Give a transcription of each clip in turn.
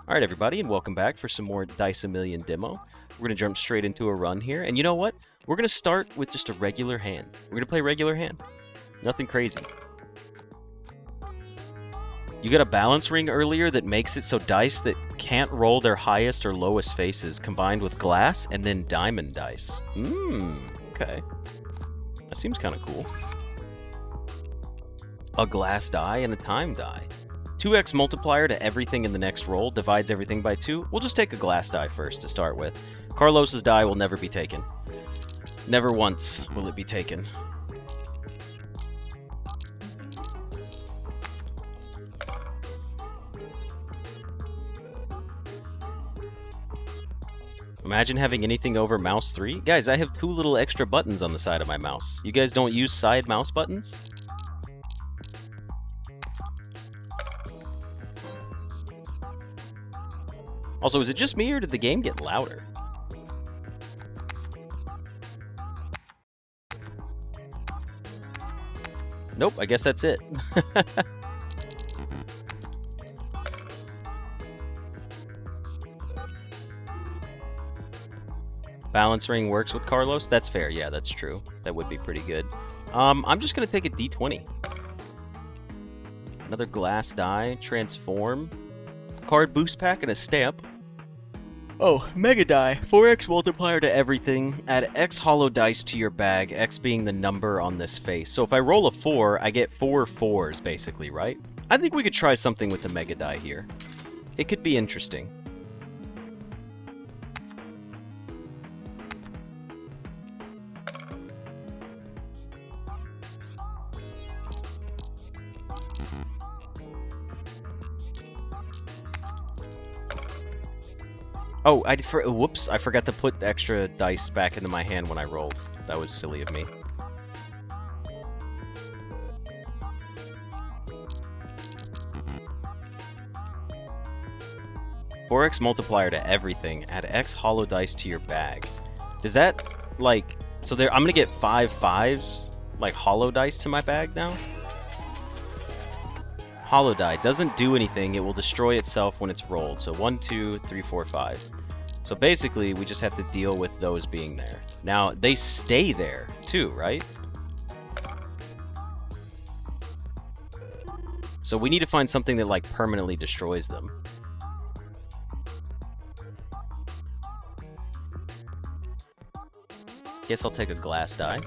Alright everybody, and welcome back for some more Dice A Million demo. We're going to jump straight into a run here, and you know what? We're going to start with just a regular hand. We're going to play regular hand. Nothing crazy. You got a balance ring earlier that makes it so dice that can't roll their highest or lowest faces combined with glass and then diamond dice. Okay. That seems kind of cool. A glass die and a time die. 2x multiplier to everything in the next roll divides everything by 2. We'll just take a glass die first to start with. Carlos's die will never be taken. Never once will it be taken. Imagine having anything over mouse 3. Guys, I have 2 little extra buttons on the side of my mouse. You guys don't use side mouse buttons? Also, is it just me, or did the game get louder? Nope, I guess that's it. Balance ring works with Carlos? That's fair, yeah, that's true. That would be pretty good. I'm just gonna take a D20. Another glass die, transform. Card boost pack and a stamp. Oh, mega die. 4x multiplier to everything. Add X hollow dice to your bag, X being the number on this face. So if I roll a 4, I get 4 4s, basically, right? I think we could try something with the mega die here. It could be interesting. Oh, whoops, I forgot to put the extra dice back into my hand when I rolled. That was silly of me. "4x multiplier to everything. Add X hollow dice to your bag." Does that, like... So there, I'm gonna get 5 5s, like, hollow dice to my bag now? Hollow die doesn't do anything. It will destroy itself when it's rolled. So 1, 2, 3, 4, 5. So basically, we just have to deal with those being there. Now, they stay there, too, right? So we need to find something that, like, permanently destroys them. Guess I'll take a glass die.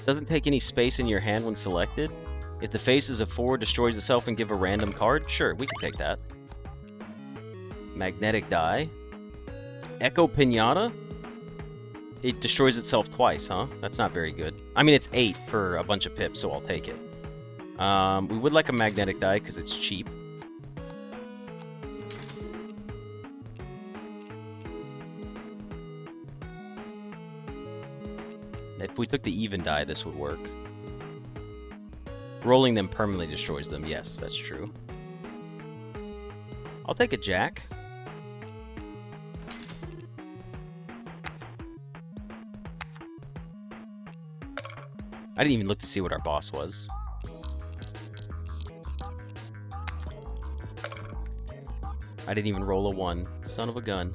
Doesn't take any space in your hand when selected. If the face is a 4, destroys itself and give a random card? Sure, we can take that. Magnetic die. Echo Pinata? It destroys itself twice, huh? That's not very good. I mean, it's 8 for a bunch of pips, so I'll take it. We would like a magnetic die because it's cheap. If we took the even die, this would work. Rolling them permanently destroys them. Yes, that's true. I'll take a jack. I didn't even look to see what our boss was. I didn't even roll a 1. Son of a gun.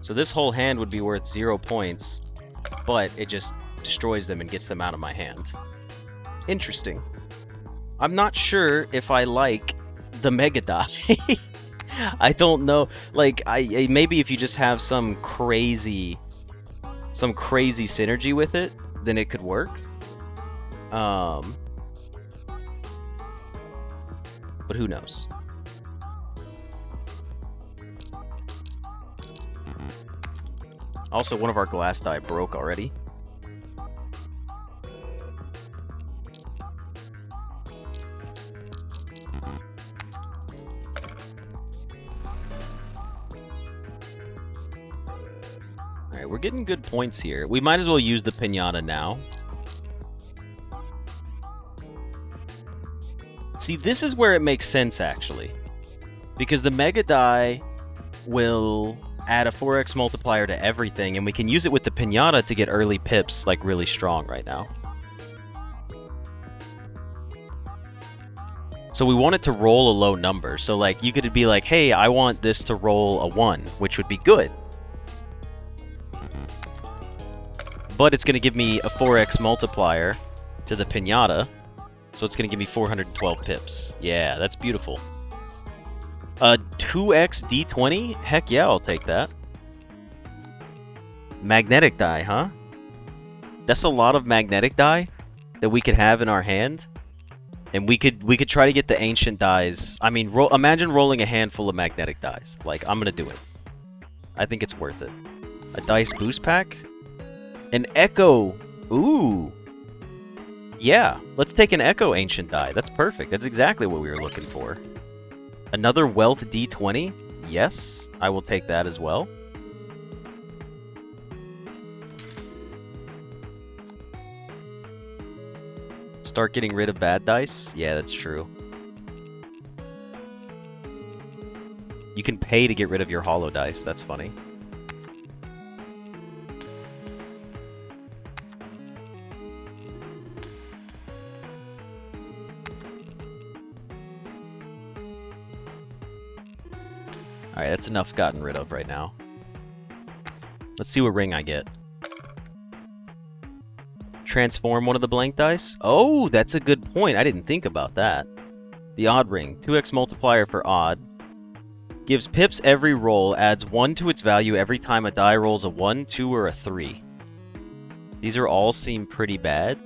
So this whole hand would be worth 0 points, but it just destroys them and gets them out of my hand. Interesting. I'm not sure if I like the mega die. I don't know. Like, maybe if you just have some crazy synergy with it, then it could work. But who knows? Also, one of our glass die broke already. Alright, we're getting good points here. We might as well use the pinata now. See, this is where it makes sense, actually. Because the mega die will add a 4x multiplier to everything, and we can use it with the pinata to get early pips, like, really strong right now. So we want it to roll a low number. So like you could be like, hey, I want this to roll a 1, which would be good. But it's going to give me a 4x multiplier to the piñata. So it's going to give me 412 pips. Yeah, that's beautiful. 2x D20? Heck yeah, I'll take that. Magnetic die, huh? That's a lot of magnetic die that we could have in our hand. And we could try to get the ancient dies. I mean, imagine rolling a handful of magnetic dies. Like, I'm gonna do it. I think it's worth it. A dice boost pack? An echo. Ooh. Yeah, let's take an echo ancient die. That's perfect. That's exactly what we were looking for. Another wealth D20? Yes, I will take that as well. Start getting rid of bad dice? Yeah, that's true. You can pay to get rid of your hollow dice. That's funny. Alright, that's enough gotten rid of right now. Let's see what ring I get. Transform one of the blank dice? Oh, that's a good point. I didn't think about that. The odd ring. 2x multiplier for odd. Gives pips every roll. Adds 1 to its value every time a die rolls a 1, 2, or a 3. These are all seem pretty bad.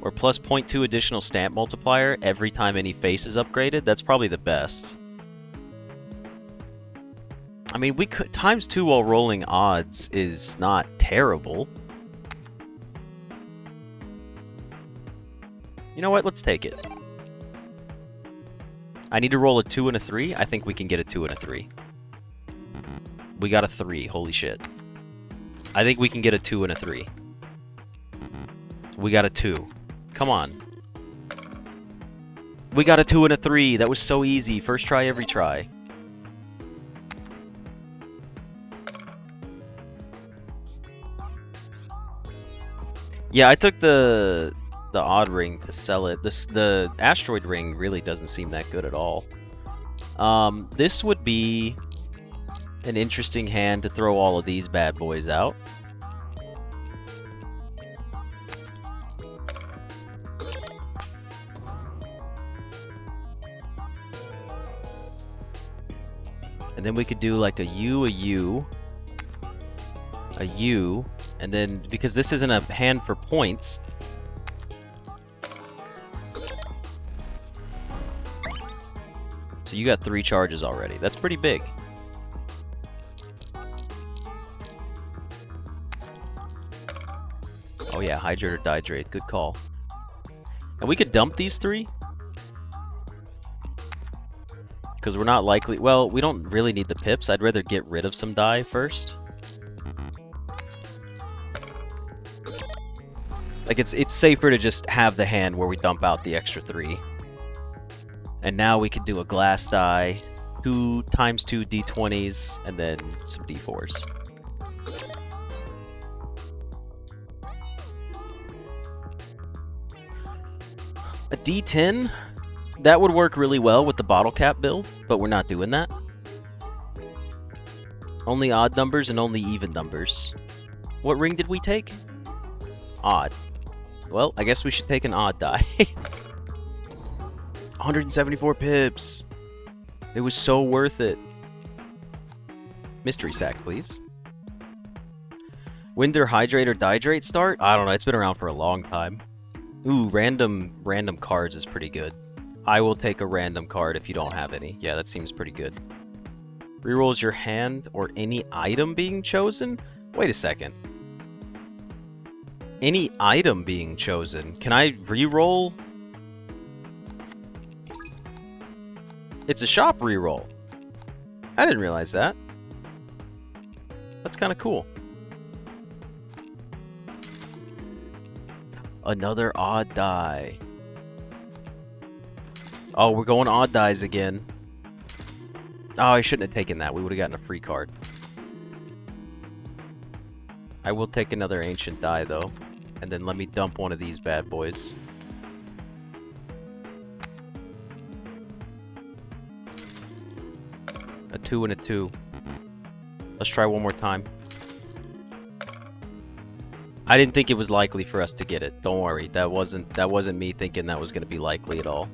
Or plus 0.2 additional stamp multiplier every time any face is upgraded. That's probably the best. I mean, we could ×2 while rolling odds is not terrible. You know what? Let's take it. I need to roll a 2 and a 3. I think we can get a 2 and a 3. We got a 3. Holy shit. I think we can get a 2 and a 3. We got a 2. Come on. We got a 2 and a 3. That was so easy. First try, every try. Yeah, I took the odd ring to sell it. The asteroid ring really doesn't seem that good at all. This would be an interesting hand to throw all of these bad boys out. And then we could do like a U, and then because this isn't a hand for points, so you got 3 charges already. That's pretty big. Oh yeah, hydrate or dihydrate. Good call. And we could dump these 3. Because we're not likely... Well, we don't really need the pips. I'd rather get rid of some die first. Like, it's safer to just have the hand where we dump out the extra 3. And now we can do a glass die, 2 × 2 D20s, and then some D4s. A D10? That would work really well with the bottle cap build, but we're not doing that. Only odd numbers and only even numbers. What ring did we take? Odd. Well, I guess we should take an odd die. 174 pips. It was so worth it. Mystery sack, please. Winder hydrate or dihydrate start? I don't know. It's been around for a long time. Ooh, random cards is pretty good. I will take a random card if you don't have any. Yeah, that seems pretty good. Rerolls your hand or any item being chosen? Wait a second. Any item being chosen. Can I reroll? It's a shop reroll. I didn't realize that. That's kind of cool. Another odd die. Oh, we're going odd dies again. Oh, I shouldn't have taken that. We would have gotten a free card. I will take another ancient die, though. And then let me dump one of these bad boys. A 2 and a 2. Let's try one more time. I didn't think it was likely for us to get it. Don't worry. That wasn't me thinking that was going to be likely at all.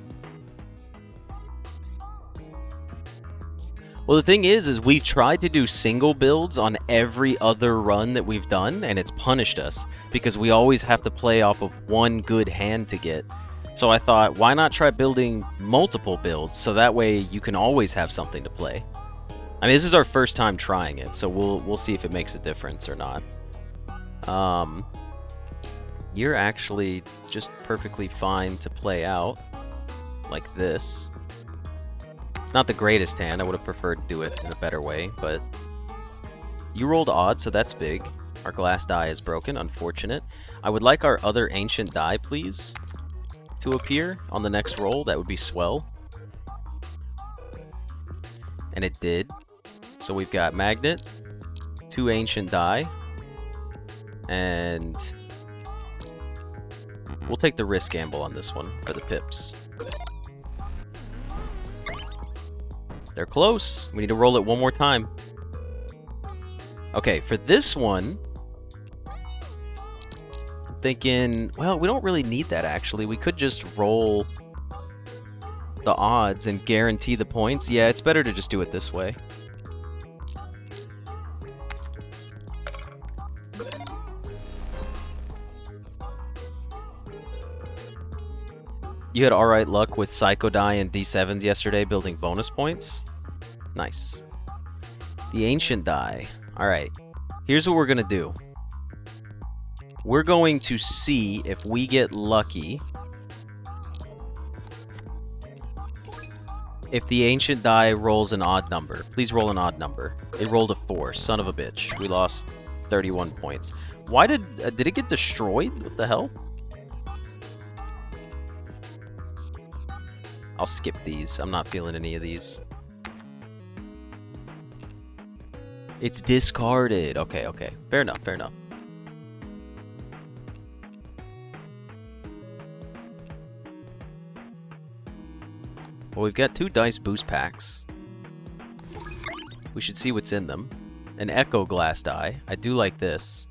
Well, the thing is we've tried to do single builds on every other run that we've done, and it's punished us because we always have to play off of one good hand to get. So I thought, why not try building multiple builds so that way you can always have something to play. I mean, this is our first time trying it, so we'll see if it makes a difference or not. You're actually just perfectly fine to play out like this. Not the greatest hand. I would have preferred to do it in a better way, but you rolled odd, so that's big. Our glass die is broken. Unfortunate. I would like our other ancient die, please, to appear on the next roll. That would be swell. And it did. So we've got magnet, 2 ancient die, and we'll take the risk gamble on this one for the pips. They're close. We need to roll it one more time. Okay, for this one, I'm thinking, well, we don't really need that, actually. We could just roll the odds and guarantee the points. Yeah, it's better to just do it this way. You had alright luck with Psycho Die and D7s yesterday building bonus points? Nice. The Ancient Die. Alright. Here's what we're going to do. We're going to see if we get lucky. If the Ancient Die rolls an odd number. Please roll an odd number. It rolled a 4. Son of a bitch. We lost 31 points. Why did it get destroyed? What the hell? I'll skip these. I'm not feeling any of these. It's discarded. Okay, okay. Fair enough, fair enough. Well, we've got 2 dice boost packs. We should see what's in them. An Echo Glass die. I do like this.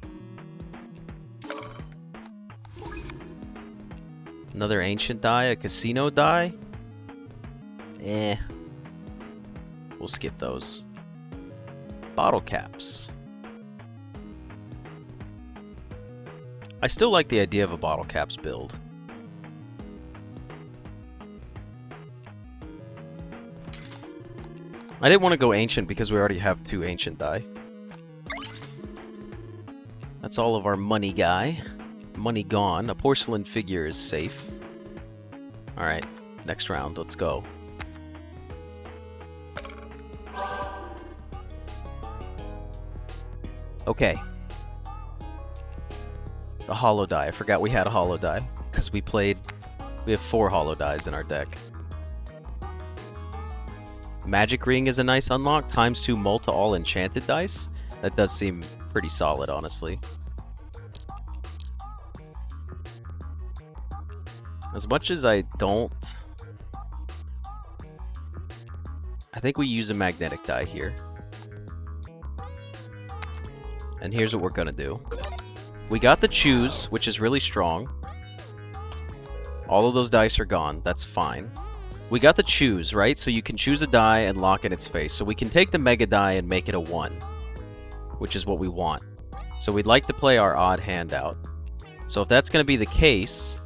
Another Ancient die. A Casino die. Eh. We'll skip those. Bottle caps. I still like the idea of a bottle caps build. I didn't want to go ancient because we already have 2 ancient die. That's all of our money guy. Money gone. A porcelain figure is safe. Alright, next round. Let's go. Okay. The hollow die. I forgot we had a hollow die because we have 4 hollow dies in our deck. Magic Ring is a nice unlock. ×2 Multa all enchanted dice. That does seem pretty solid, honestly. As much as I don't... I think we use a magnetic die here. And here's what we're gonna do. We got the choose, which is really strong. All of those dice are gone. That's fine. We got the choose, right? So you can choose a die and lock in its face. So we can take the mega die and make it a 1, which is what we want. So we'd like to play our odd hand out. So if that's going to be the case,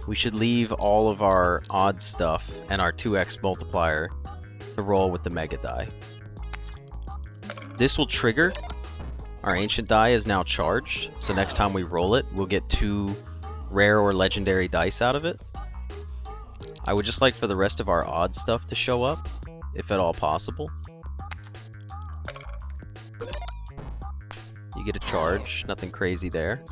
we should leave all of our odd stuff and our 2x multiplier to roll with the mega die. This will trigger. Our ancient die is now charged. So next time we roll it, we'll get 2 rare or legendary dice out of it. I would just like for the rest of our odd stuff to show up, if at all possible. You get a charge, nothing crazy there.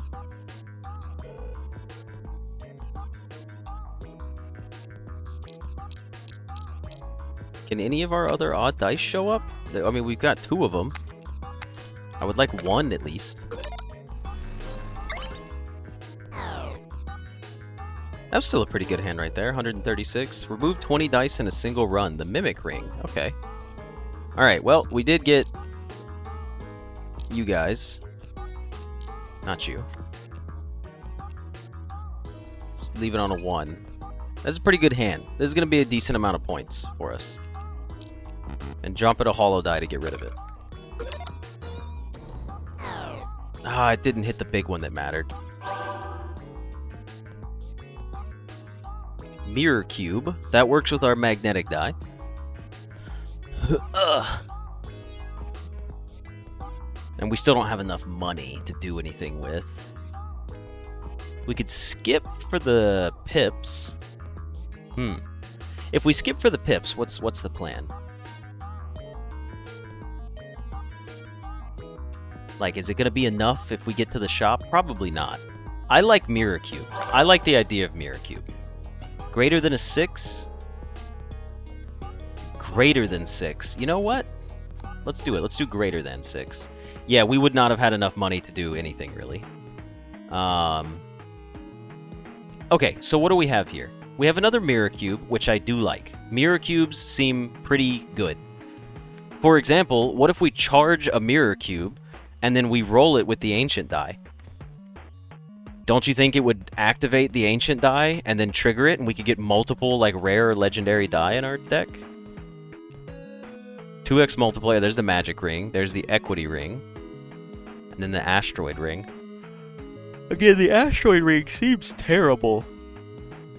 Can any of our other odd dice show up? I mean, we've got 2 of them. I would like 1 at least. That's still a pretty good hand right there. 136. Remove 20 dice in a single run. The Mimic Ring. Okay. Alright, well, we did get you guys. Not you. Let's leave it on a 1. That's a pretty good hand. This is going to be a decent amount of points for us. And drop it a hollow die to get rid of it. Ah, it didn't hit the big one that mattered. Mirror Cube. That works with our magnetic die. And we still don't have enough money to do anything with. We could skip for the pips. If we skip for the pips, what's the plan? Like, is it going to be enough if we get to the shop? Probably not. I like Mirror Cube. I like the idea of Mirror Cube. Greater than a 6? Greater than 6. You know what? Let's do it. Let's do greater than 6. Yeah, we would not have had enough money to do anything, really. Okay, so what do we have here? We have another Mirror Cube, which I do like. Mirror Cubes seem pretty good. For example, what if we charge a Mirror Cube, and then we roll it with the Ancient Die? Don't you think it would activate the Ancient Die and then trigger it, and we could get multiple, like, rare or legendary die in our deck? 2x multiplier, there's the Magic Ring, there's the Equity Ring, and then the Asteroid Ring. Again, the Asteroid Ring seems terrible.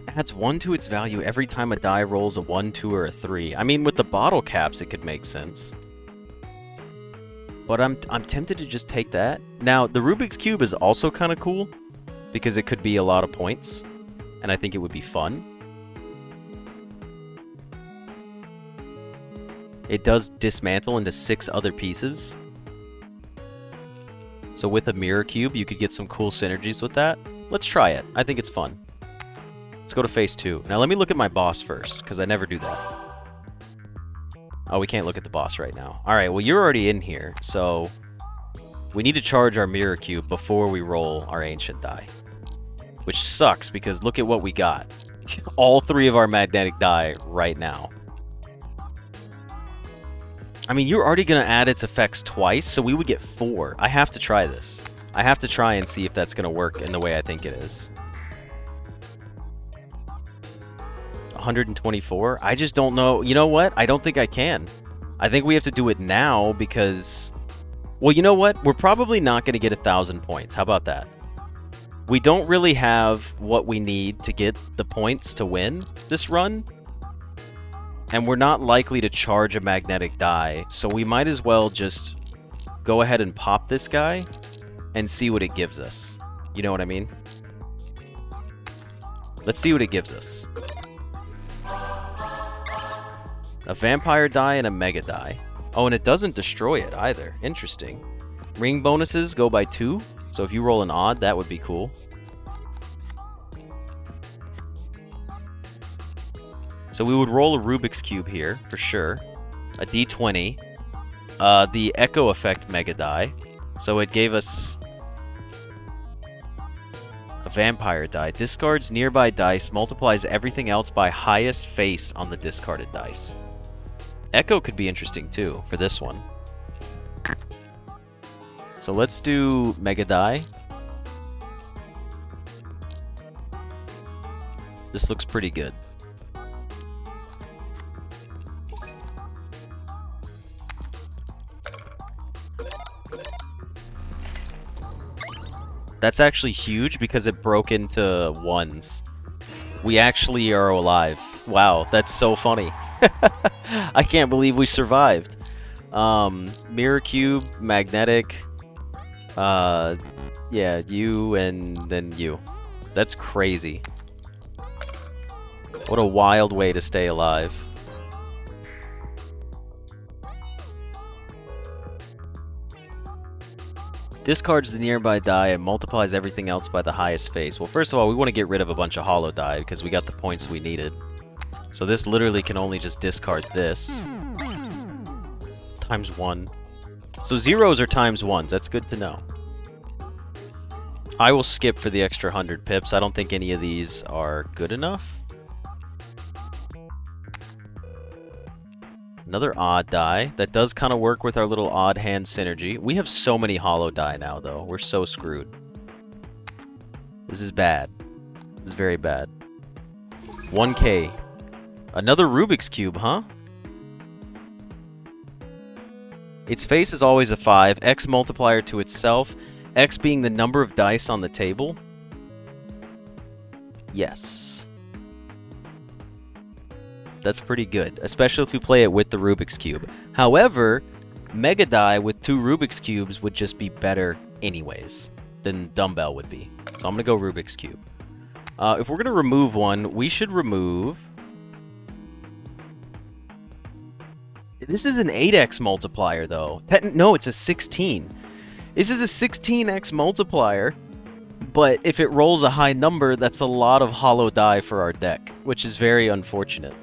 Adds 1 to its value every time a die rolls a 1, 2, or a 3. I mean, with the bottle caps, it could make sense. But I'm tempted to just take that. Now, the Rubik's Cube is also kind of cool, because it could be a lot of points, and I think it would be fun. It does dismantle into 6 other pieces. So with a Mirror Cube, you could get some cool synergies with that. Let's try it. I think it's fun. Let's go to phase 2. Now let me look at my boss first, because I never do that. Oh, we can't look at the boss right now. Alright, well you're already in here, so we need to charge our Mirror Cube before we roll our Ancient Die. Which sucks, because look at what we got. All 3 of our magnetic die right now. I mean, you're already going to add its effects twice, so we would get 4. I have to try this. I have to try and see if that's going to work in the way I think it is. 124? I just don't know. You know what? I don't think I can. I think we have to do it now because... Well, you know what? We're probably not going to get 1,000 points. How about that? We don't really have what we need to get the points to win this run. And we're not likely to charge a magnetic die, so we might as well just go ahead and pop this guy and see what it gives us. You know what I mean? Let's see what it gives us. A vampire die and a mega die. Oh, and it doesn't destroy it either. Interesting. Ring bonuses go by 2, so if you roll an odd, that would be cool. So we would roll a Rubik's Cube here, for sure. A D20. The Echo Effect Mega Die. So it gave us a Vampire Die. Discards nearby dice, multiplies everything else by highest face on the discarded dice. Echo could be interesting too, for this one. So let's do Mega Die. This looks pretty good. That's actually huge because it broke into 1s. We actually are alive. Wow, that's so funny. I can't believe we survived. Mirror Cube, Magnetic, yeah, you, and then you. That's crazy. What a wild way to stay alive. Discards the nearby die and multiplies everything else by the highest face. Well, first of all, we want to get rid of a bunch of hollow die because we got the points we needed. So this literally can only just discard this. Times 1. So zeros are times 1s. That's good to know. I will skip for the extra 100 pips. I don't think any of these are good enough. Another odd die. That does kind of work with our little odd hand synergy. We have so many hollow die now, though. We're so screwed. This is bad. This is very bad. 1K. Another Rubik's Cube, huh? Its face is always a 5. X multiplier to itself. X being the number of dice on the table. Yes. That's pretty good, especially if we play it with the Rubik's Cube. However, Mega Die with 2 Rubik's Cubes would just be better anyways than Dumbbell would be. So I'm going to go Rubik's Cube. If we're going to remove one, we should remove... This is an 8x multiplier, though. No, it's a 16. This is a 16x multiplier, but if it rolls a high number, that's a lot of hollow die for our deck, which is very unfortunate.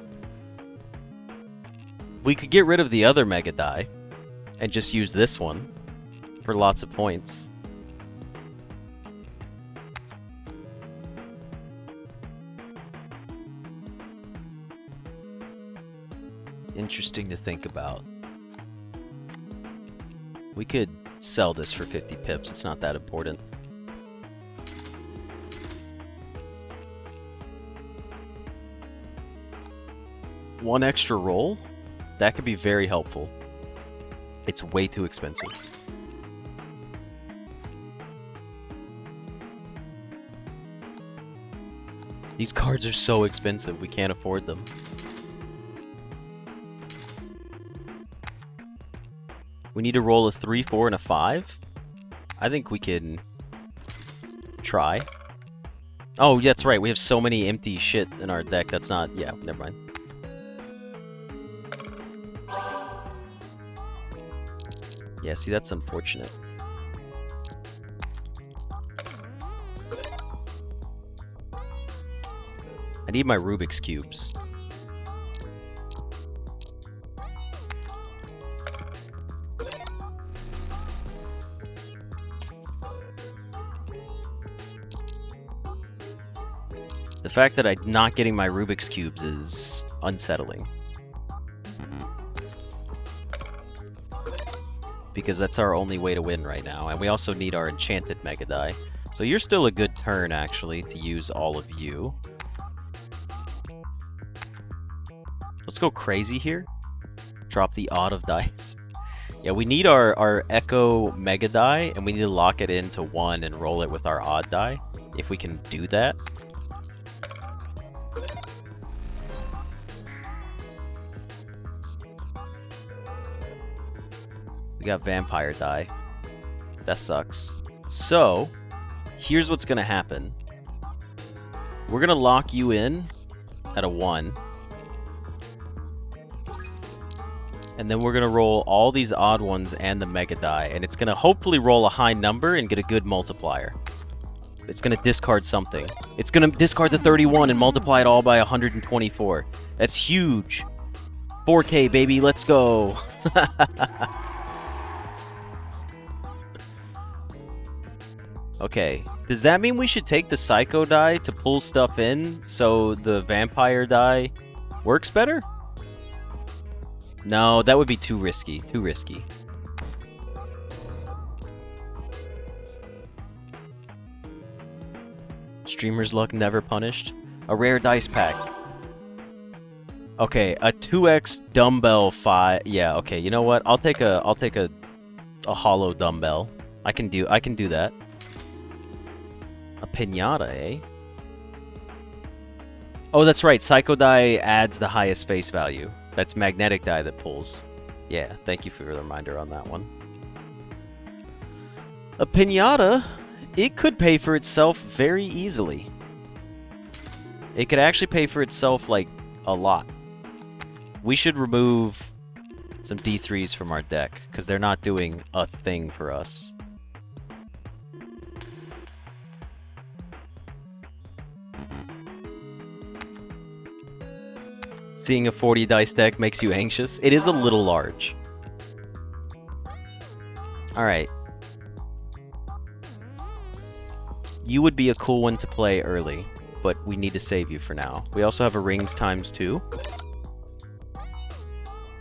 We could get rid of the other Mega Die and just use this one for lots of points. Interesting to think about. We could sell this for 50 pips. It's not that important. One extra roll? That could be very helpful. It's way too expensive. These cards are so expensive, we can't afford them. We need to roll a 3, 4, and a 5. I think we can try. Oh, that's right. We have so many empty shit in our deck. That's not... Yeah, never mind. Yeah, see, that's unfortunate. I need my Rubik's Cubes. The fact that I'm not getting my Rubik's Cubes is unsettling. Because that's our only way to win right now. And we also need our Enchanted Mega Die. So you're still a good turn, actually, to use all of you. Let's go crazy here. Drop the odd of dice. Yeah, we need our Echo Mega Die, and we need to lock it into 1 and roll it with our odd die. If we can do that. We got Vampire Die. That sucks. So, here's what's going to happen. We're going to lock you in at a 1. And then we're going to roll all these odd ones and the Mega Die. And it's going to hopefully roll a high number and get a good multiplier. It's going to discard something. It's going to discard the 31 and multiply it all by 124. That's huge. 4K, baby. Let's go. Okay, does that mean we should take the Psycho die to pull stuff in so the Vampire die works better? No, that would be too risky. Too risky. Streamer's luck never punished. A rare dice pack. Okay, a 2x dumbbell 5. Yeah, okay, you know what? I'll take a hollow dumbbell. I can do that. A pinata, eh? Oh, that's right. Psycho die adds the highest face value. That's magnetic die that pulls. Yeah, thank you for the reminder on that one. A pinata, it could pay for itself very easily. It could actually pay for itself, like, a lot. We should remove some D3s from our deck, because they're not doing a thing for us. Seeing a 40 dice deck makes you anxious. It is a little large. Alright. You would be a cool one to play early, but we need to save you for now. We also have a rings ×2.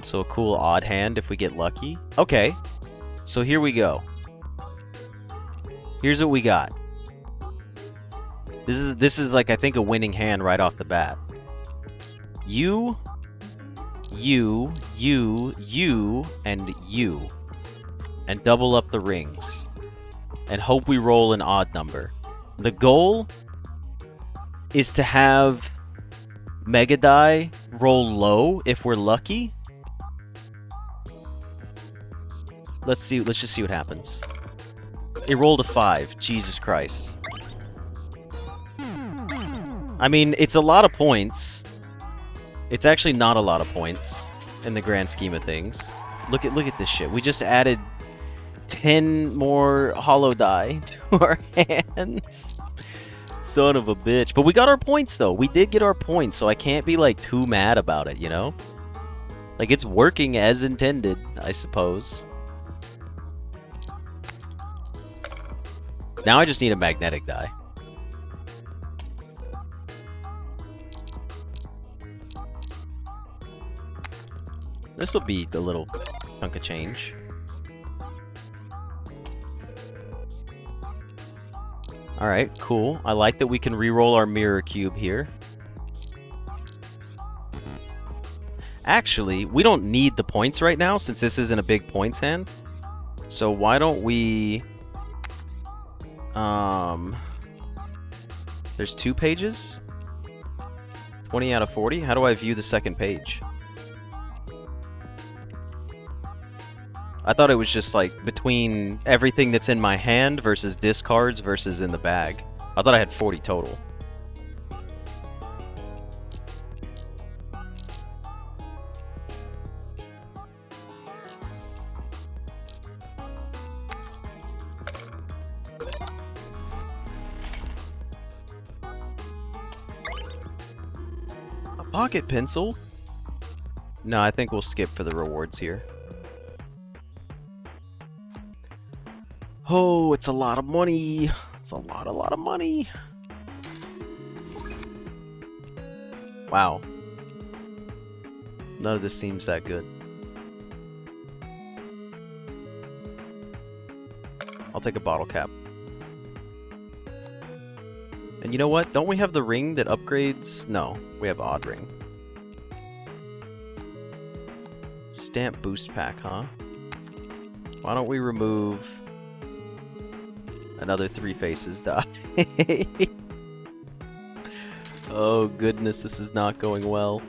So a cool odd hand if we get lucky. Okay, so here we go. Here's what we got. This is like, I think, a winning hand right off the bat. You, and you. And double up the rings. And hope we roll an odd number. The goal is to have Mega Die roll low if we're lucky. Let's just see what happens. It rolled a 5. Jesus Christ. I mean, it's a lot of points. It's actually not a lot of points in the grand scheme of things. Look at this shit. We just added 10 more hollow die to our hands. Son of a bitch. But we got our points, though. We did get our points, so I can't be, like, too mad about it, you know? Like, it's working as intended, I suppose. Now I just need a magnetic die. This will be the little chunk of change. Alright, cool. I like that we can re-roll our mirror cube here. Actually, we don't need the points right now since this isn't a big points hand. So why don't we... There's 2 pages? 20 out of 40? How do I view the second page? I thought it was just like between everything that's in my hand versus discards versus in the bag. I thought I had 40 total. A pocket pencil? No, I think we'll skip for the rewards here. Oh, it's a lot of money. It's a lot of money. Wow. None of this seems that good. I'll take a bottle cap. And you know what? Don't we have the ring that upgrades? No, we have odd ring. Stamp boost pack, huh? Why don't we remove... another 3 faces die. Oh goodness, this is not going well.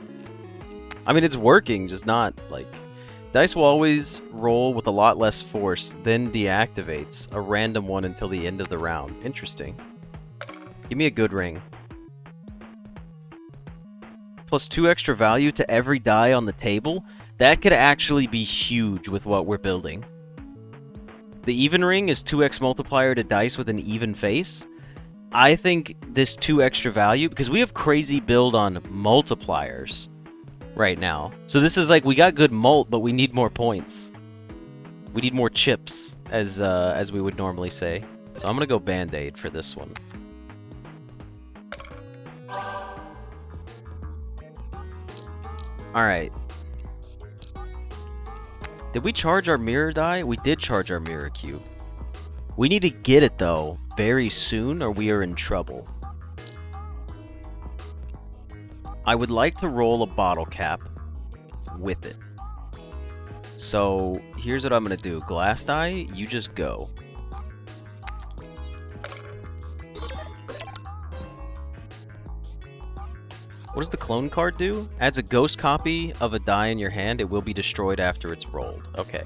I mean, it's working, just not, like... Dice will always roll with a lot less force, then deactivates a random one until the end of the round. Interesting. Give me a good ring. Plus 2 extra value to every die on the table? That could actually be huge with what we're building. The even ring is 2x multiplier to dice with an even face. I think this 2 extra value, because we have crazy build on multipliers right now. So this is like, we got good mult, but we need more points. We need more chips, as we would normally say. So I'm gonna go Band-Aid for this one. Alright. Did we charge our mirror die? We did charge our mirror cube. We need to get it, though, very soon, or we are in trouble. I would like to roll a bottle cap with it. So, here's what I'm going to do. Glass die, you just go. What does the clone card do? Adds a ghost copy of a die in your hand. It will be destroyed after it's rolled. Okay.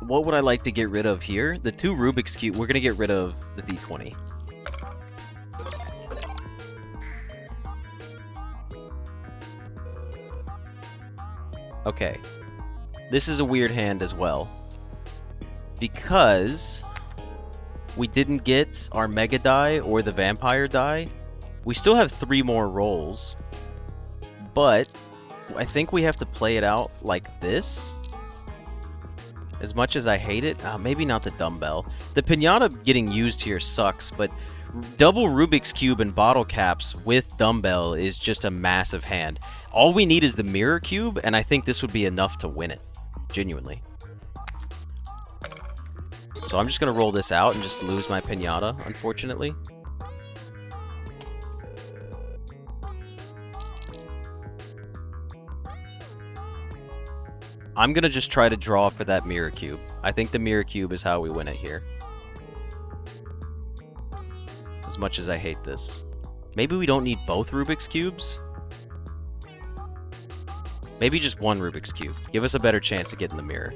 What would I like to get rid of here? The 2 Rubik's Cube. We're going to get rid of the D20. Okay. This is a weird hand as well. Because we didn't get our Mega Die or the Vampire Die. We still have 3 more rolls, but I think we have to play it out like this. As much as I hate it, maybe not the dumbbell. The pinata getting used here sucks, but double Rubik's Cube and bottle caps with dumbbell is just a massive hand. All we need is the mirror cube, and I think this would be enough to win it. Genuinely. So I'm just going to roll this out and just lose my pinata, unfortunately. I'm going to just try to draw for that mirror cube. I think the mirror cube is how we win it here. As much as I hate this. Maybe we don't need both Rubik's Cubes? Maybe just one Rubik's Cube. Give us a better chance of getting the mirror.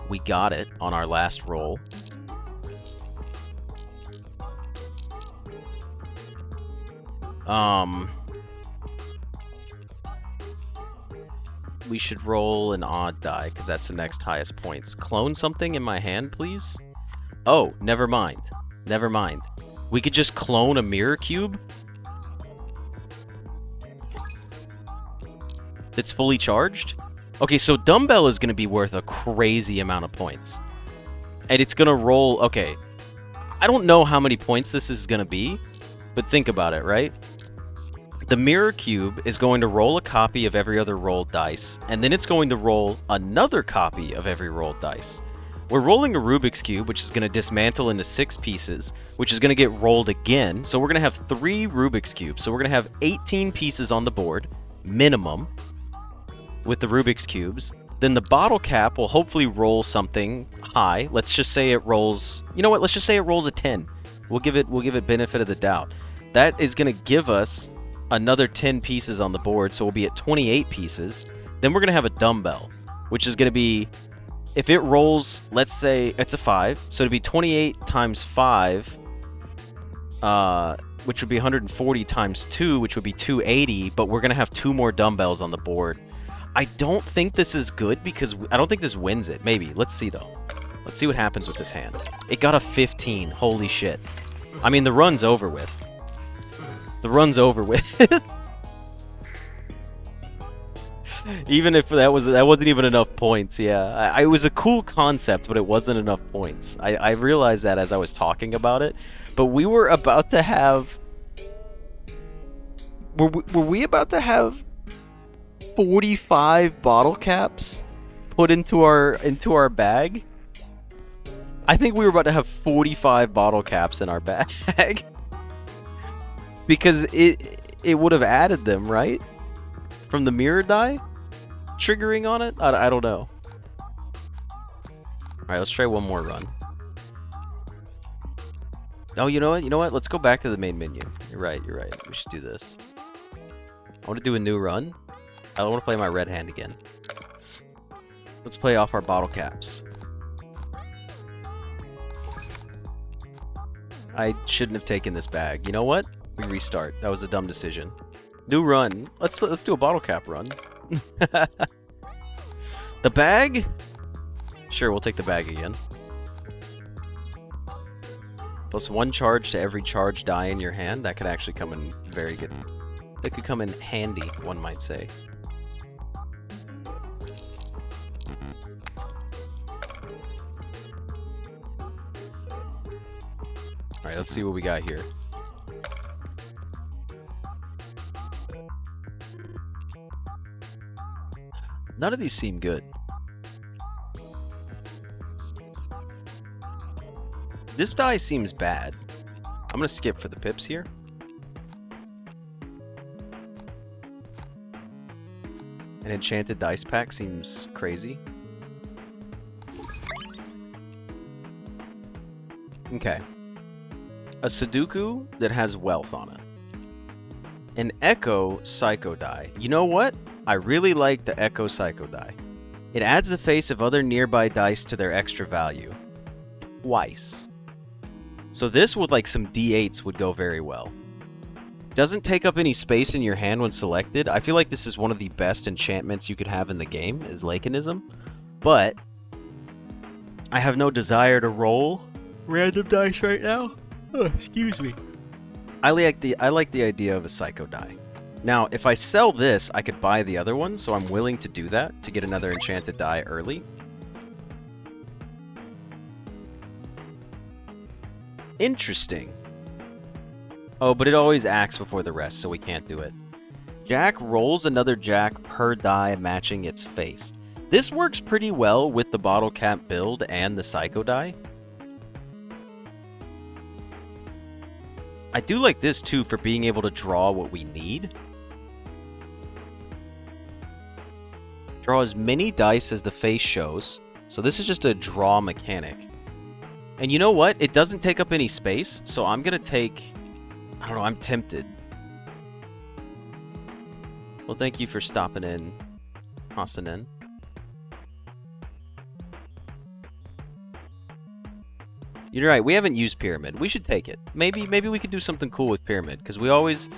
We got it on our last roll. We should roll an odd die, because that's the next highest points. Clone something in my hand, please? Oh, never mind. Never mind. We could just clone a mirror cube? It's fully charged? Okay, so dumbbell is going to be worth a crazy amount of points. And it's going to roll... Okay. I don't know how many points this is going to be, but think about it, right? The mirror cube is going to roll a copy of every other rolled dice, and then it's going to roll another copy of every rolled dice. We're rolling a Rubik's Cube, which is going to dismantle into 6 pieces, which is going to get rolled again. So we're going to have 3 Rubik's Cubes. So we're going to have 18 pieces on the board, minimum, with the Rubik's Cubes. Then the bottle cap will hopefully roll something high. Let's just say it rolls... You know what? Let's just say it rolls a 10. We'll give it benefit of the doubt. That is going to give us another 10 pieces on the board, so we'll be at 28 pieces. Then we're going to have a dumbbell, which is going to be, if it rolls, let's say it's a 5, so it'd be 28 times 5, which would be 140 times 2, which would be 280, but we're going to have 2 more dumbbells on the board. I don't think this is good, because I don't think this wins it. Maybe. Let's see, though. Let's see what happens with this hand. It got a 15. Holy shit. I mean, the run's over with. The run's over with. Even if that wasn't even enough points, yeah. It was a cool concept, but it wasn't enough points. I realized that as I was talking about it. But we were about to have... Were we about to have 45 bottle caps put into our bag? I think we were about to have 45 bottle caps in our bag. Because it would have added them, right? From the mirror die? Triggering on it? I don't know. Alright, let's try one more run. Oh, you know what? You know what? Let's go back to the main menu. You're right, you're right. We should do this. I want to do a new run. I don't want to play my red hand again. Let's play off our bottle caps. I shouldn't have taken this bag. You know what? We restart. That was a dumb decision. New run. Let's do a bottle cap run. The bag? Sure, we'll take the bag again. Plus 1 charge to every charge die in your hand. That could actually come in very good. It could come in handy, one might say. Alright, let's see what we got here. None of these seem good. This die seems bad. I'm gonna skip for the pips here. An enchanted dice pack seems crazy. Okay. A Sudoku that has wealth on it. An Echo Psycho die. You know what? I really like the Echo Psycho die. It adds the face of other nearby dice to their extra value. Twice. So this with like some D8s would go very well. Doesn't take up any space in your hand when selected. I feel like this is one of the best enchantments you could have in the game, is Laconism. But I have no desire to roll random dice right now. Oh, excuse me. I like the idea of a Psycho die. Now, if I sell this, I could buy the other one, so I'm willing to do that to get another enchanted die early. Interesting. Oh, but it always acts before the rest, so we can't do it. Jack rolls another jack per die matching its face. This works pretty well with the bottle cap build and the psycho die. I do like this too for being able to draw what we need. Draw as many dice as the face shows. So this is just a draw mechanic. And you know what? It doesn't take up any space, so I'm going to take... I don't know, I'm tempted. Well, thank you for stopping in, Hasanen. You're right, we haven't used Pyramid. We should take it. Maybe we could do something cool with Pyramid, because we always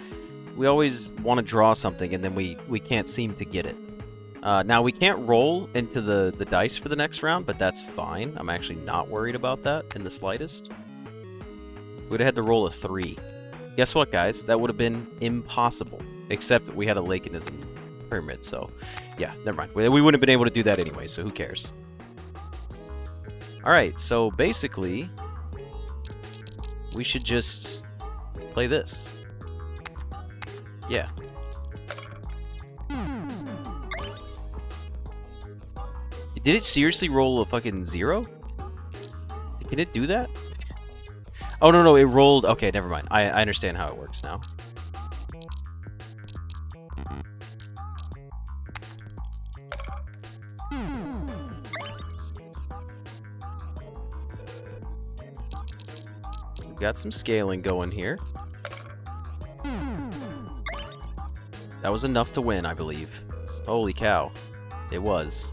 want to draw something, and then we can't seem to get it. Now, we can't roll into the dice for the next round, but that's fine. I'm actually not worried about that in the slightest. We would have had to roll a 3. Guess what, guys? That would have been impossible, except that we had a Lakenism Pyramid, so yeah, never mind. We wouldn't have been able to do that anyway, so who cares? Alright, so basically, we should just play this. Yeah. Did it seriously roll a fucking 0? Can it do that? Oh, no, it rolled... Okay, never mind. I understand how it works now. We've got some scaling going here. That was enough to win, I believe. Holy cow. It was.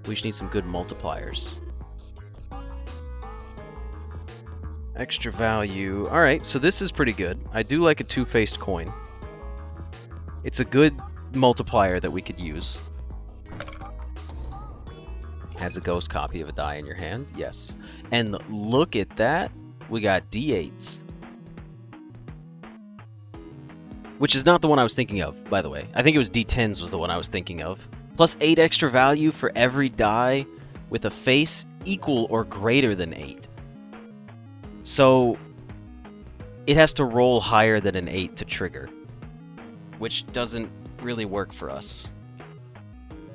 We just need some good multipliers. Extra value. Alright, so this is pretty good. I do like a two-faced coin. It's a good multiplier that we could use. Adds a ghost copy of a die in your hand. Yes. And look at that. We got D8s. Which is not the one I was thinking of, by the way. I think it was D10s was the one I was thinking of. Plus 8 extra value for every die with a face equal or greater than 8. So it has to roll higher than an 8 to trigger, which doesn't really work for us.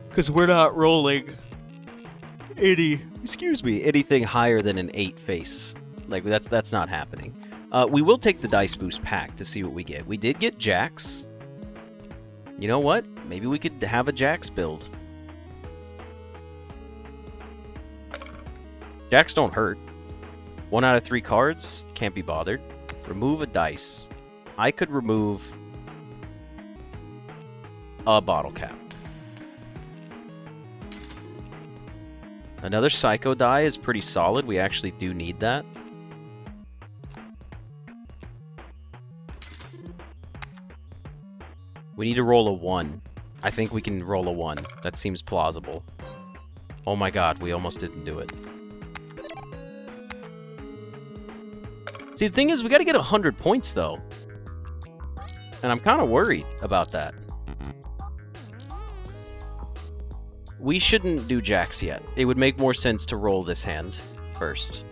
Because we're not rolling anything higher than an 8 face. Like, that's not happening. We will take the Dice Boost pack to see what we get. We did get Jacks. You know what? Maybe we could have a Jax build. Jacks don't hurt. 1 out of 3 cards. Can't be bothered. Remove a dice. I could remove a bottle cap. Another Psycho die is pretty solid. We actually do need that. We need to roll a 1. I think we can roll a 1. That seems plausible. Oh my god, we almost didn't do it. See, the thing is, we gotta get 100 points, though. And I'm kind of worried about that. We shouldn't do Jacks yet. It would make more sense to roll this hand first.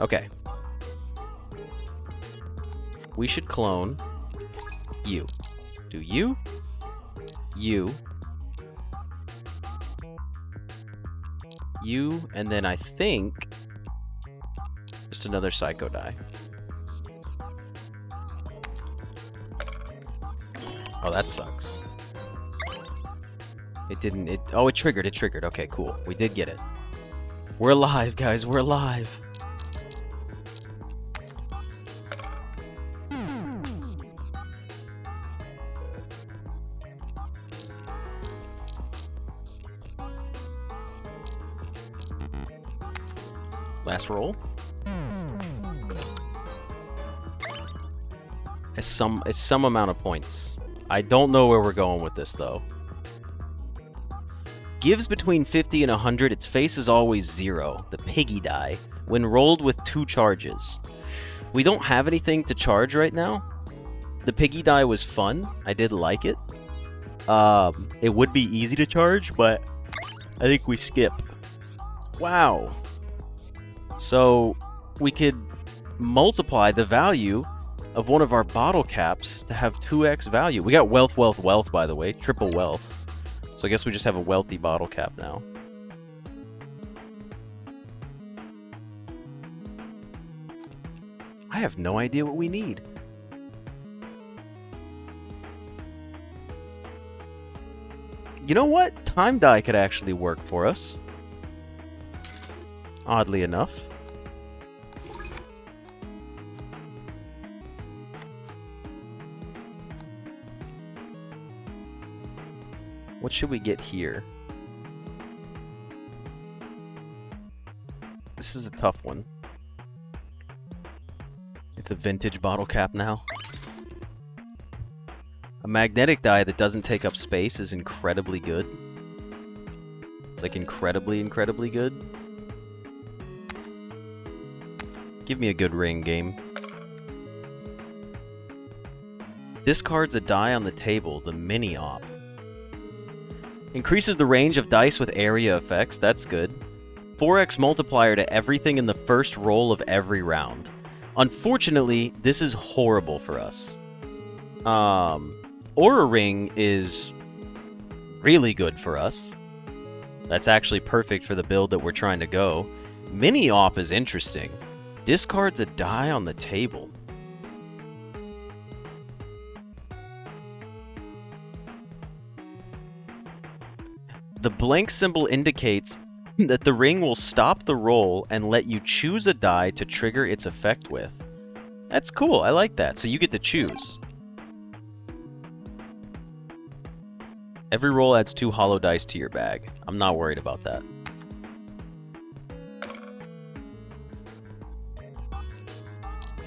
Okay. We should clone you. Do you, and then I think just another Psycho die. Oh, that sucks. It didn't, oh, it triggered. Okay, cool. We did get it. We're alive, guys. We're alive. Last roll. It's some amount of points. I don't know where we're going with this, though. Gives between 50 and 100. Its face is always 0. The piggy die. When rolled with 2 charges. We don't have anything to charge right now. The piggy die was fun. I did like it. It would be easy to charge, but I think we skip. Wow. So we could multiply the value of one of our bottle caps to have 2x value. We got wealth, wealth, wealth, by the way. Triple wealth. So I guess we just have a wealthy bottle cap now. I have no idea what we need. You know what? Time die could actually work for us. Oddly enough. What should we get here? This is a tough one. It's a vintage bottle cap now. A magnetic die that doesn't take up space is incredibly good. It's like incredibly, incredibly good. Give me a good ring, game. Discards a die on the table, the mini-op. Increases the range of dice with area effects, that's good. 4x multiplier to everything in the first roll of every round. Unfortunately, this is horrible for us. Aura Ring is really good for us. That's actually perfect for the build that we're trying to go. Mini-op is interesting. Discards a die on the table. The blank symbol indicates that the ring will stop the roll and let you choose a die to trigger its effect with. That's cool, I like that. So you get to choose. Every roll adds 2 hollow dice to your bag. I'm not worried about that.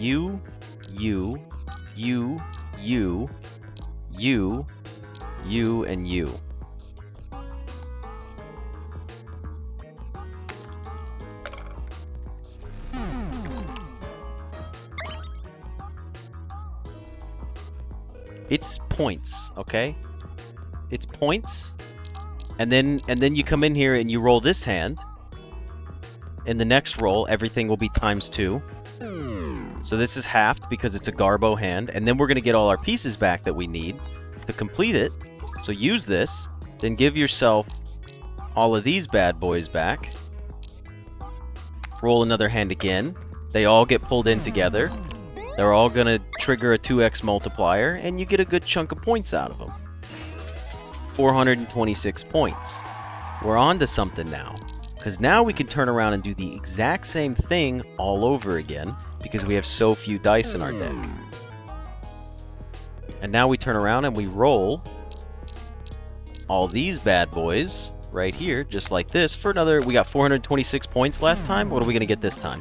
You, and you. It's points, okay? It's points, and then you come in here and you roll this hand. In the next roll, everything will be ×2. So this is halved because it's a Garbo hand, and then we're going to get all our pieces back that we need to complete it. So use this, then give yourself all of these bad boys back. Roll another hand again. They all get pulled in together. They're all going to trigger a 2x multiplier, and you get a good chunk of points out of them. 426 points. We're on to something now, because now we can turn around and do the exact same thing all over again, because we have so few dice in our deck. And now we turn around and we roll all these bad boys right here, just like this, for another... We got 426 points last time. What are we going to get this time?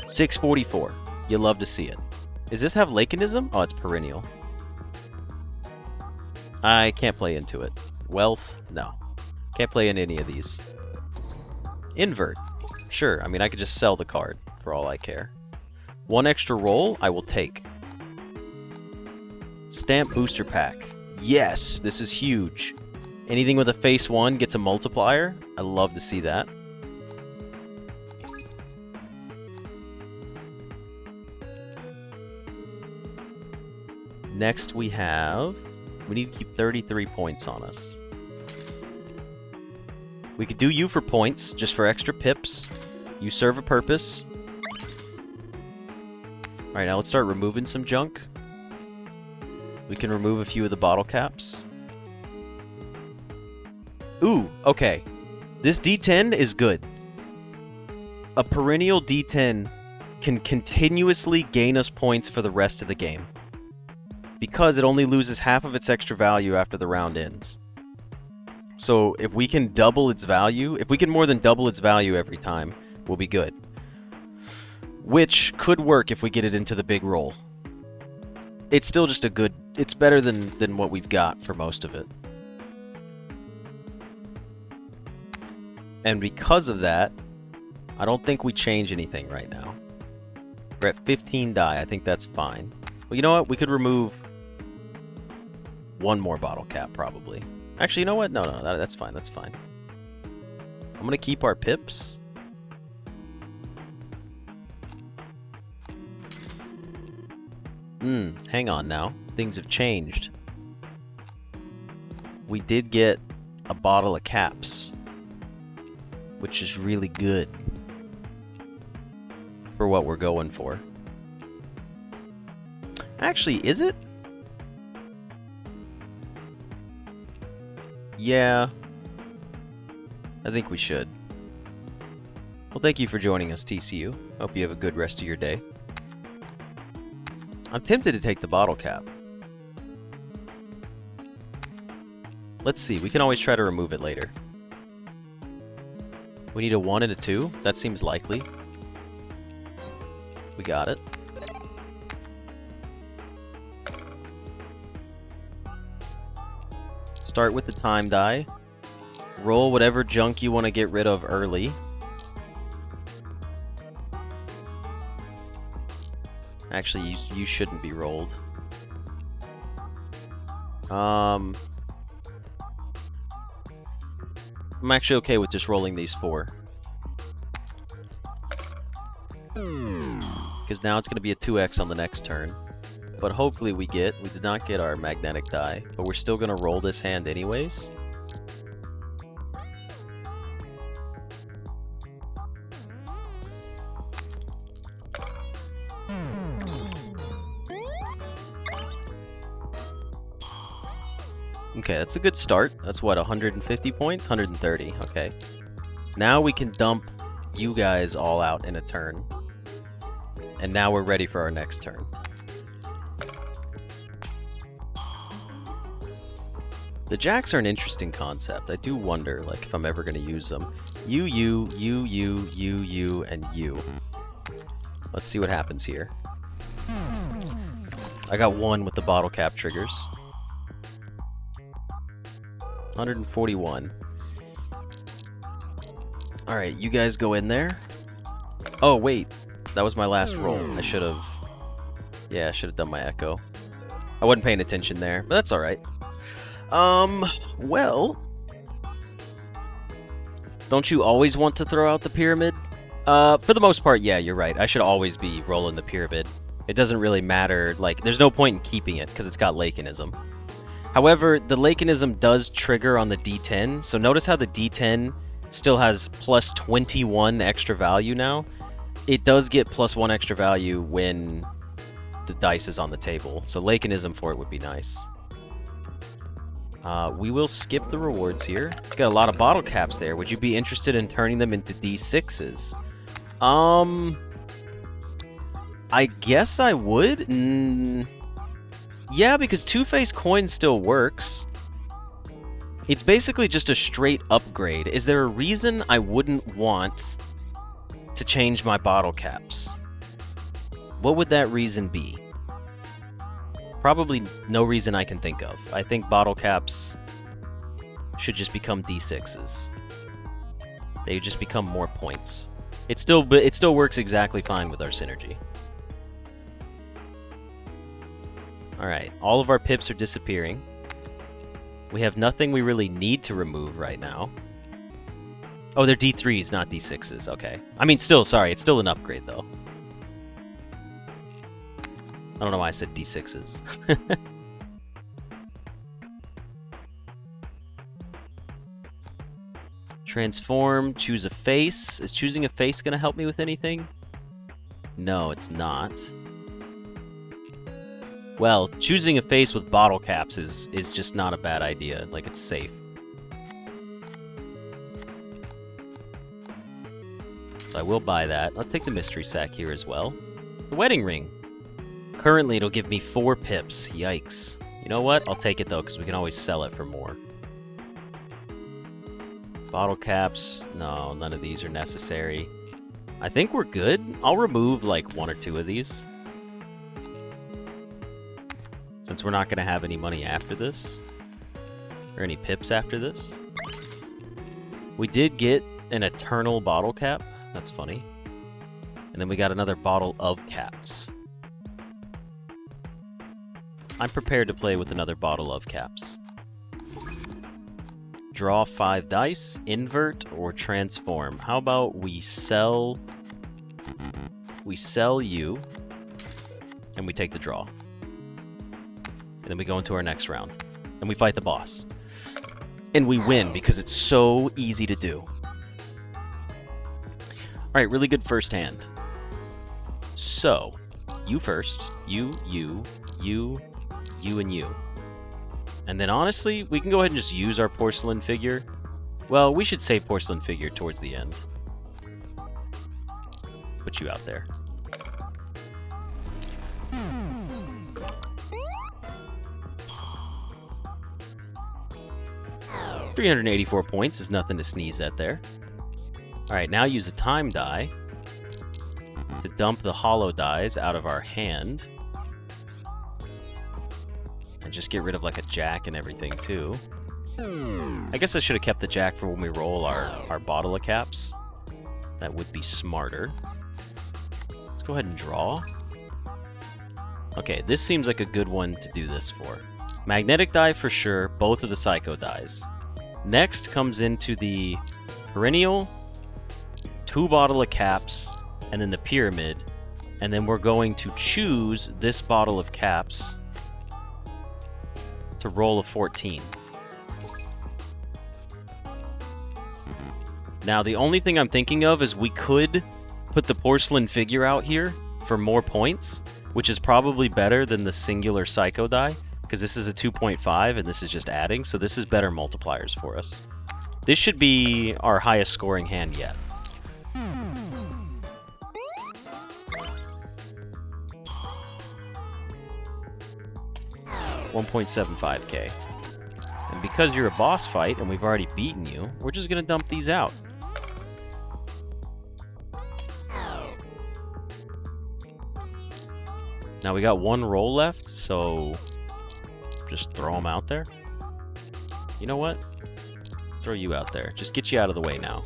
644. You love to see it. Does this have Lakenism? Oh, it's perennial. I can't play into it. Wealth? No. Can't play in any of these. Invert? Sure, I mean, I could just sell the card, for all I care. 1 extra roll, I will take. Stamp Booster Pack. Yes, this is huge. Anything with a face 1 gets a multiplier. I love to see that. Next we have... We need to keep 33 points on us. We could do you for points, just for extra pips. You serve a purpose. Alright, now let's start removing some junk. We can remove a few of the bottle caps. Ooh, okay. This D10 is good. A perennial D10 can continuously gain us points for the rest of the game, because it only loses half of its extra value after the round ends. So if we can double its value, if we can more than double its value every time, we'll be good. Which could work if we get it into the big roll. It's still just a good... It's better than what we've got for most of it. And because of that, I don't think we change anything right now. We're at 15 die. I think that's fine. Well, you know what? We could remove one more bottle cap, probably. Actually, you know what? No, that's fine. That's fine. I'm going to keep our pips. Hang on now. Things have changed. We did get a bottle of caps, which is really good for what we're going for. Actually, is it? Yeah. I think we should. Well, thank you for joining us, TCU. Hope you have a good rest of your day. I'm tempted to take the bottle cap. Let's see. We can always try to remove it later. We need a 1 and a 2. That seems likely. We got it. Start with the time die. Roll whatever junk you want to get rid of early. Actually, you shouldn't be rolled. I'm actually okay with just rolling these 4. Because now it's going to be a 2x on the next turn. But hopefully we did not get our magnetic die, but we're still going to roll this hand anyways. Okay, that's a good start. That's what, 150 points? 130, okay. Now we can dump you guys all out in a turn. And now we're ready for our next turn. The jacks are an interesting concept. I do wonder, like, if I'm ever going to use them. You, and you. Let's see what happens here. I got 1 with the bottle cap triggers. 141. Alright, you guys go in there. Oh, wait. That was my last roll. I should have... Yeah, I should have done my echo. I wasn't paying attention there, but that's alright. Well... Don't you always want to throw out the pyramid? For the most part, yeah, you're right. I should always be rolling the pyramid. It doesn't really matter. Like, there's no point in keeping it, because it's got Lakenism. However, the Lakenism does trigger on the D10, so notice how the D10 still has plus 21 extra value now. It does get plus 1 extra value when the dice is on the table, so Lakenism for it would be nice. We will skip the rewards here. Got a lot of bottle caps there. Would you be interested in turning them into D6s? I guess I would. Yeah, because two-face coin still works. It's basically just a straight upgrade. Is there a reason I wouldn't want to change my bottle caps? What would that reason be? Probably no reason I can think of. I think bottle caps should just become D6s. They just become more points. It still works exactly fine with our synergy. Alright, all of our pips are disappearing. We have nothing we really need to remove right now. Oh, they're D3s, not D6s. Okay. I mean, still, sorry, it's still an upgrade, though. I don't know why I said D6s. Transform, choose a face. Is choosing a face going to help me with anything? No, it's not. Well, choosing a face with bottle caps is just not a bad idea. Like, it's safe. So I will buy that. I'll take the mystery sack here as well. The wedding ring. Currently, it'll give me 4 pips. Yikes. You know what? I'll take it, though, because we can always sell it for more. Bottle caps. No, none of these are necessary. I think we're good. I'll remove like 1 or 2 of these. Since we're not going to have any money after this. Or any pips after this. We did get an eternal bottle cap. That's funny. And then we got another bottle of caps. I'm prepared to play with another bottle of caps. Draw 5 dice, invert, or transform. How about we sell you, and we take the draw. And then we go into our next round. And we fight the boss. And we win because it's so easy to do. Alright, really good first hand. So, you first. You, and you. And then honestly, we can go ahead and just use our porcelain figure. Well, we should save porcelain figure towards the end. Put you out there. $384 points is nothing to sneeze at there. Alright, now use a time die to dump the hollow dies out of our hand. And just get rid of like a jack and everything too. I guess I should have kept the jack for when we roll our bottle of caps. That would be smarter. Let's go ahead and draw. Okay, this seems like a good one to do this for. Magnetic die for sure, both of the psycho dies. Next comes into the perennial, 2 bottle of caps, and then the pyramid. And then we're going to choose this bottle of caps to roll a 14. Now, the only thing I'm thinking of is we could put the porcelain figure out here for more points, which is probably better than the singular psycho die, because this is a 2.5 and this is just adding, so this is better multipliers for us. This should be our highest scoring hand yet. $1.75K. And because you're a boss fight and we've already beaten you, we're just gonna dump these out. Now we got 1 roll left, so just throw them out there. You know what? Throw you out there. Just get you out of the way now.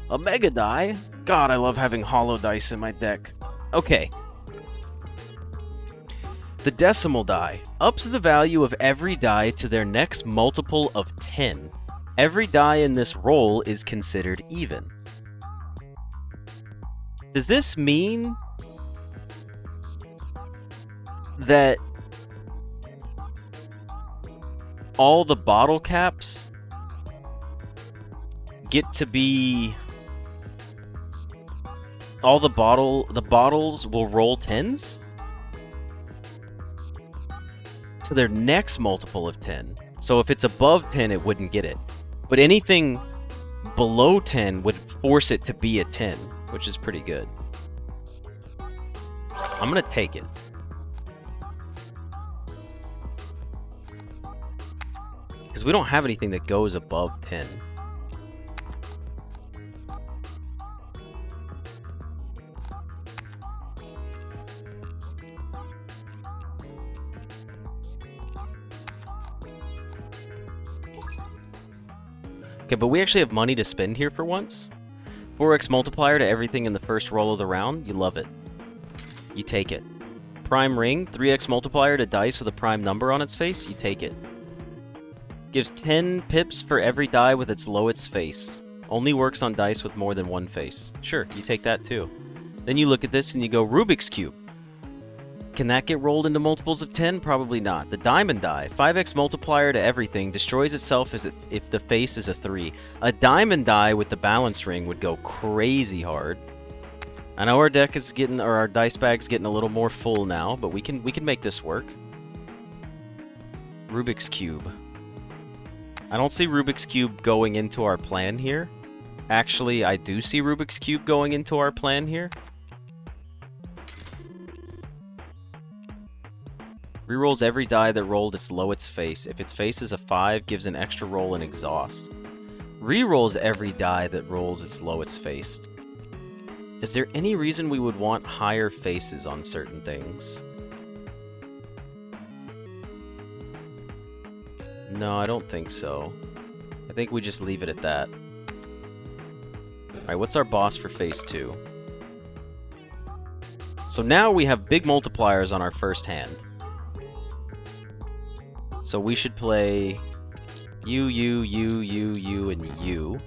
A mega die? God, I love having hollow dice in my deck. Okay. The decimal die ups the value of every die to their next multiple of 10. Every die in this roll is considered even. Does this mean that all the bottle caps get to be... all the bottles will roll 10s? To their next multiple of 10. So if it's above 10, it wouldn't get it. But anything below 10 would force it to be a 10, which is pretty good. I'm gonna take it. Because we don't have anything that goes above 10. Okay, but we actually have money to spend here for once. 4x multiplier to everything in the first roll of the round. You love it. You take it. Prime ring, 3x multiplier to dice with a prime number on its face. You take it. Gives 10 pips for every die with its lowest face. Only works on dice with more than 1 face. Sure, you take that too. Then you look at this and you go, Rubik's Cube. Can that get rolled into multiples of 10? Probably not. The diamond die, 5x multiplier to everything, destroys itself as if the face is a 3. A diamond die with the balance ring would go crazy hard. I know our deck is getting, or our dice bag's getting a little more full now, but we can make this work. Rubik's Cube. I don't see Rubik's Cube going into our plan here. Actually, I do see Rubik's Cube going into our plan here. Rerolls every die that rolled its lowest face. If its face is a 5, gives an extra roll and exhaust. Rerolls every die that rolls its lowest face. Is there any reason we would want higher faces on certain things? No, I don't think so. I think we just leave it at that. Alright, what's our boss for phase 2? So now we have big multipliers on our first hand. So we should play you, and you.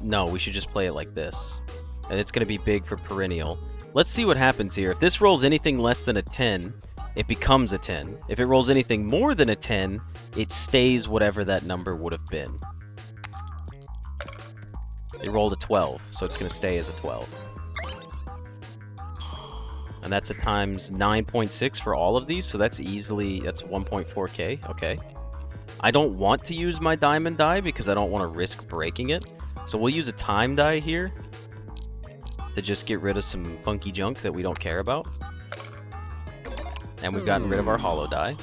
No, we should just play it like this. And it's going to be big for perennial. Let's see what happens here. If this rolls anything less than a 10, it becomes a 10. If it rolls anything more than a 10, it stays whatever that number would have been. It rolled a 12, so it's going to stay as a 12. And that's a times 9.6 for all of these, so that's 1.4k. Okay. I don't want to use my diamond die because I don't want to risk breaking it. So we'll use a time die here to just get rid of some funky junk that we don't care about. And we've gotten rid of our hollow die.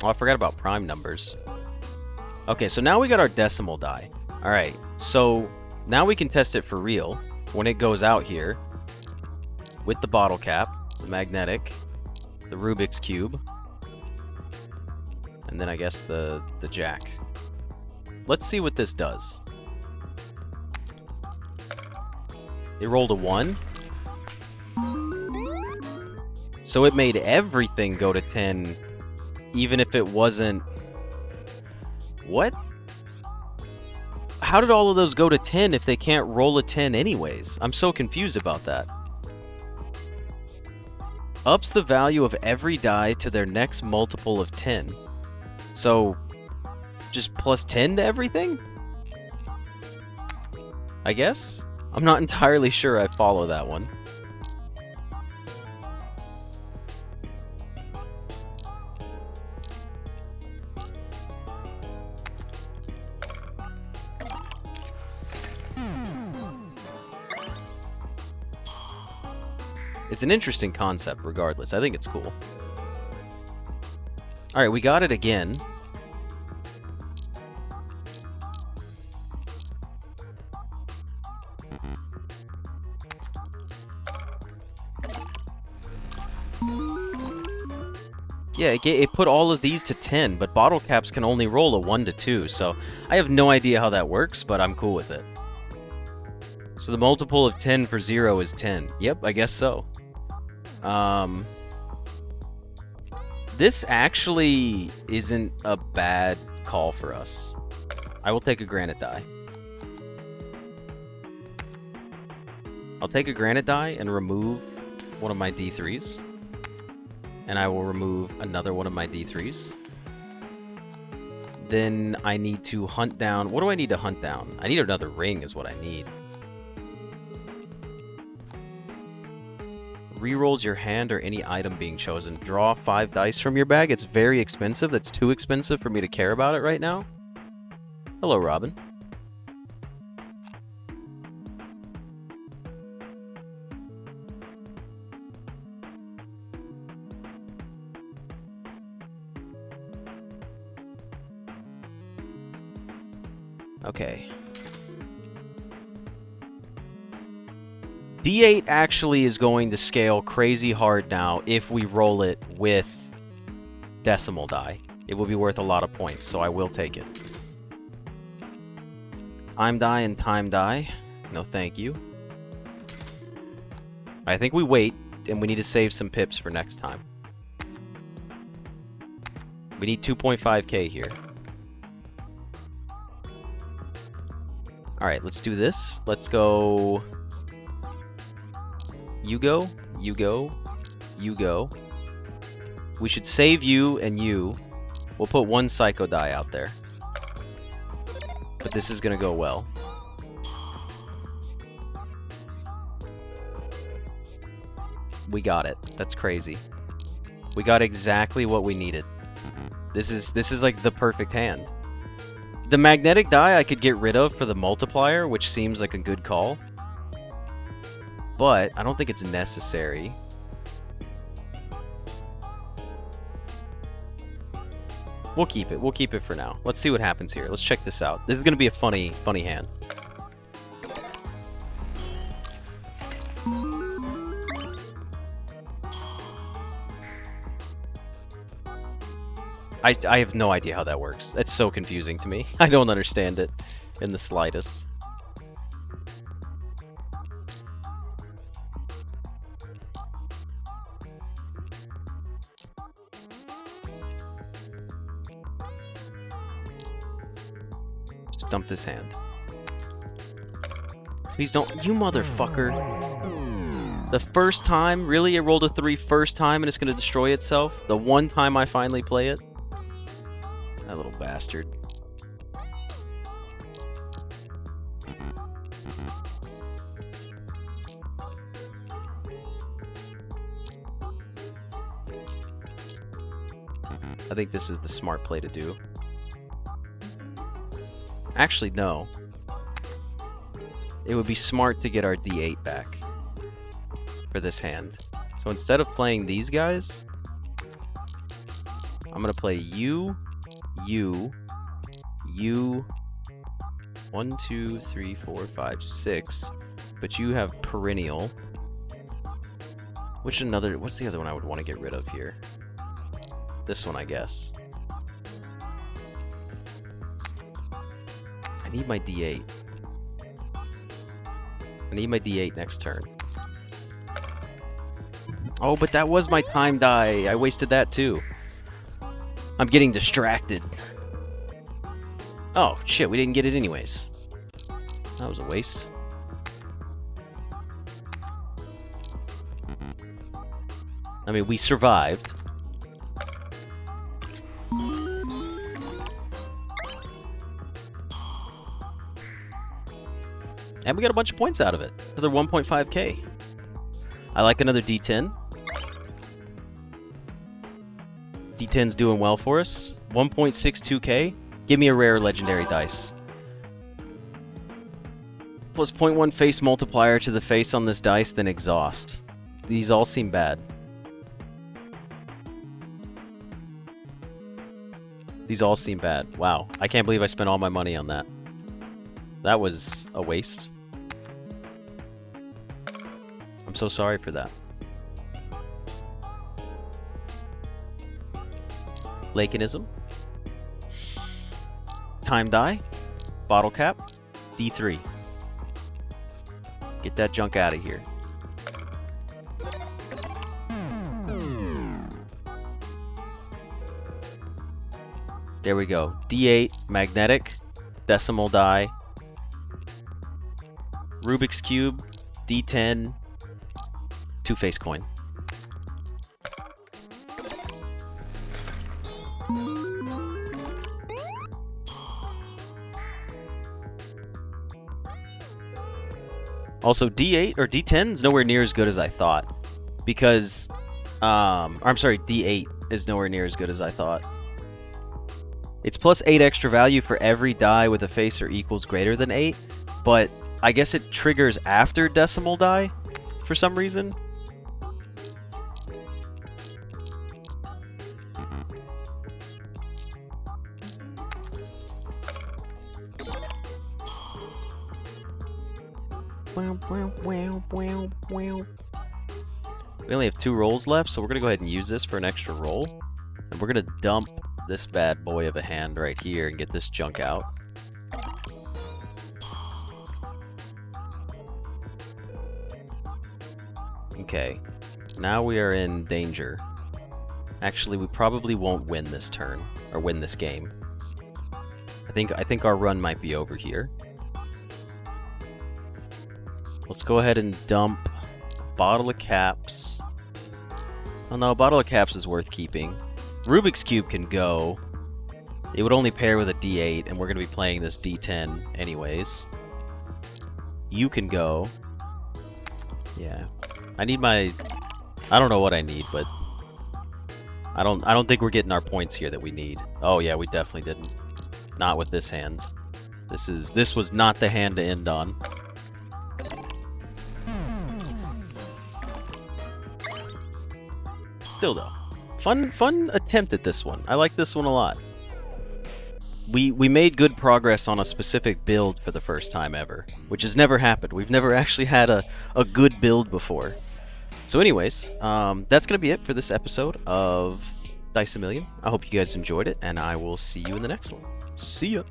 Oh, I forgot about prime numbers. Okay, so now we got our decimal die. Alright, so now we can test it for real when it goes out here with the bottle cap, the magnetic, the Rubik's Cube, and then I guess the jack. Let's see what this does. It rolled a 1. So it made everything go to 10, even if it wasn't... What? How did all of those go to 10 if they can't roll a 10 anyways? I'm so confused about that. Ups the value of every die to their next multiple of 10. So, just plus 10 to everything? I guess? I'm not entirely sure I follow that one. It's an interesting concept, regardless. I think it's cool. Alright, we got it again. Yeah, it put all of these to 10, but bottle caps can only roll a 1 to 2, so I have no idea how that works, but I'm cool with it. So the multiple of 10 for 0 is 10. Yep, I guess so. This actually isn't a bad call for us. I will take a granite die. I'll take a granite die and remove one of my D3s. And I will remove another one of my D3s. Then I need to hunt down... What do I need to hunt down? I need another ring is what I need. Rerolls your hand or any item being chosen. Draw 5 dice from your bag. It's very expensive. That's too expensive for me to care about it right now. Hello, Robin. Okay. D8 actually is going to scale crazy hard now if we roll it with decimal die. It will be worth a lot of points, so I will take it. Time die and time die. No thank you. I think we wait, and we need to save some pips for next time. We need 2.5k here. Alright, let's do this. Let's go... You go, you go, you go. We should save you and you. We'll put 1 psycho die out there. But this is gonna go well. We got it. That's crazy. We got exactly what we needed. This is like the perfect hand. The magnetic die I could get rid of for the multiplier, which seems like a good call. But I don't think it's necessary. We'll keep it. We'll keep it for now. Let's see what happens here. Let's check this out. This is going to be a funny hand. I have no idea how that works. It's so confusing to me. I don't understand it in the slightest. Just dump this hand. Please don't. You motherfucker. The first time? Really? It rolled a 3 first time and it's going to destroy itself? The one time I finally play it? That little bastard. I think this is the smart play to do. Actually, no. It would be smart to get our D8 back for this hand. So instead of playing these guys, I'm going to play you, 1, 2, 3, 4, 5, 6. But you have perennial. What's the other one I would want to get rid of here? This one, I guess. I need my D8. I need my D8 next turn. Oh, but that was my time die. I wasted that too. I'm getting distracted. Oh, shit, we didn't get it anyways. That was a waste. I mean, we survived. And we got a bunch of points out of it. Another 1.5k. I like another D10. D10's doing well for us. 1.62k. Give me a rare legendary dice. Plus 0.1 face multiplier to the face on this dice, then exhaust. These all seem bad. These all seem bad. Wow. I can't believe I spent all my money on that. That was a waste. I'm so sorry for that. Lakenism. Time die. Bottle cap. D3. Get that junk out of here. There we go. D8, magnetic, decimal die, Rubik's Cube, D10, two-face coin. Also, D8 or D10 is nowhere near as good as I thought. Because, I'm sorry, D8 is nowhere near as good as I thought. It's plus 8 extra value for every die with a face or equals greater than 8, but I guess it triggers after decimal die for some reason. We only have 2 rolls left, so we're going to go ahead and use this for an extra roll. And we're going to dump this bad boy of a hand right here and get this junk out. Okay, now we are in danger. Actually, we probably won't win this turn, or win this game. I think our run might be over here. Let's go ahead and dump a bottle of caps. Oh no, a bottle of caps is worth keeping. Rubik's Cube can go. It would only pair with a D8, and we're going to be playing this D10 anyways. You can go. Yeah. I need my... I don't know what I need, but... I don't think we're getting our points here that we need. Oh yeah, we definitely didn't. Not with this hand. This was not the hand to end on. Still though. Fun attempt at this one. I like this one a lot. we made good progress on a specific build for the first time ever, which has never happened. We've never actually had a good build before. So anyways, that's going to be it for this episode of Dice A Million. I hope you guys enjoyed it, and I will see you in the next one. See ya!